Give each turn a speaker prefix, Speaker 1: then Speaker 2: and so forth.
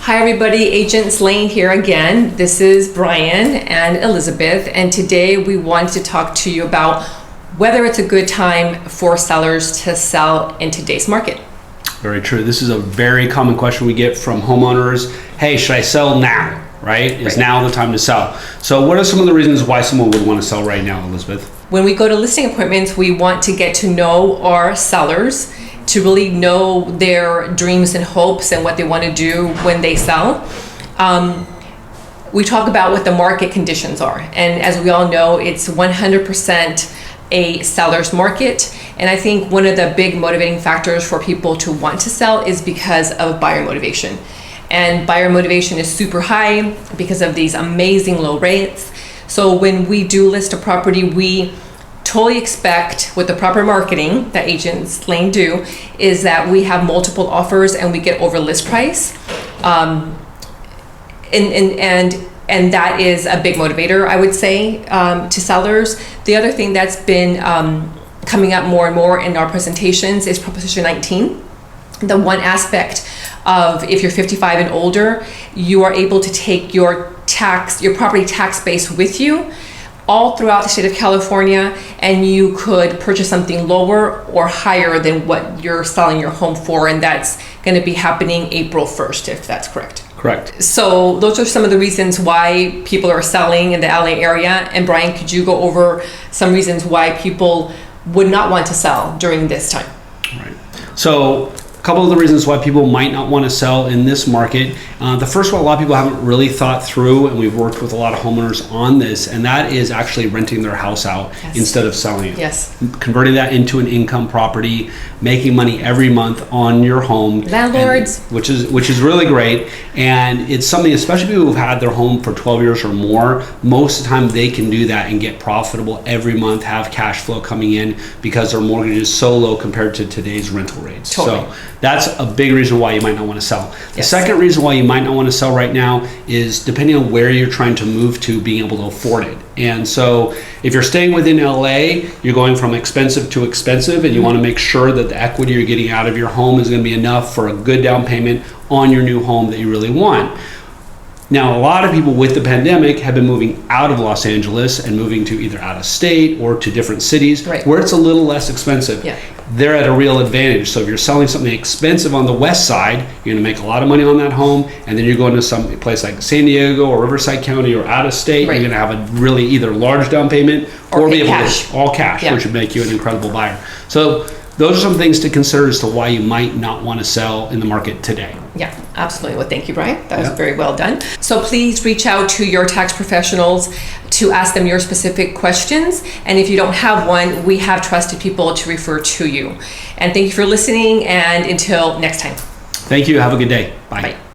Speaker 1: Hi everybody, Agents Lane here again. This is Brian and Elizabeth, and today we wanted to talk to you about whether it's a good time for sellers to sell in today's market.
Speaker 2: Very true. This is a very common question we get from homeowners. Hey, should I sell now? Right? Is now the time to sell? So what are some of the reasons why someone would want to sell right now, Elizabeth?
Speaker 1: When we go to listing appointments, we want to get to know our sellers, to really know their dreams and hopes and what they want to do when they sell. We talk about what the market conditions are. And as we all know, it's 100% a seller's market. And I think one of the big motivating factors for people to want to sell is because of buyer motivation. And buyer motivation is super high because of these amazing low rates. So when we do list a property, we totally expect, with the proper marketing that Agents Lane do, is that we have multiple offers and we get over list price. And that is a big motivator, I would say, to sellers. The other thing that's been coming up more and more in our presentations is Proposition 19. The one aspect of, if you're 55 and older, you are able to take your property tax base with you all throughout the state of California, and you could purchase something lower or higher than what you're selling your home for, and that's going to be happening April 1st, if that's correct.
Speaker 2: Correct.
Speaker 1: So those are some of the reasons why people are selling in the LA area. And Brian, could you go over some reasons why people would not want to sell during this time?
Speaker 2: Right. So a couple of the reasons why people might not want to sell in this market. The first one, a lot of people haven't really thought through, and we've worked with a lot of homeowners on this, and that is actually renting their house out instead of selling it.
Speaker 1: Yes.
Speaker 2: Converting that into an income property, making money every month on your home.
Speaker 1: Landlords.
Speaker 2: Which is really great. And it's something, especially people who've had their home for 12 years or more, most of the time they can do that and get profitable every month, have cash flow coming in because their mortgage is so low compared to today's rental rates.
Speaker 1: Totally.
Speaker 2: So that's a big reason why you might not want to sell. The second reason why you might not want to sell right now is depending on where you're trying to move to, being able to afford it. And so if you're staying within LA, you're going from expensive to expensive, and you want to make sure that the equity you're getting out of your home is going to be enough for a good down payment on your new home that you really want. Now, a lot of people with the pandemic have been moving out of Los Angeles and moving to either out of state or to different cities where it's a little less expensive.
Speaker 1: Yeah.
Speaker 2: They're at a real advantage. So if you're selling something expensive on the west side, you're going to make a lot of money on that home, and then you're going to some place like San Diego or Riverside County or out of state, you're going to have a really either large down payment or be able
Speaker 1: cash.
Speaker 2: to all cash, which would make you an incredible buyer. So those are some things to consider as to why you might not want to sell in the market today.
Speaker 1: Yeah, absolutely. Well, thank you, Brian. That was very well done. So please reach out to your tax professionals to ask them your specific questions. And if you don't have one, we have trusted people to refer to you. And thank you for listening. And until next time.
Speaker 2: Thank you. Have a good day. Bye.
Speaker 1: Bye.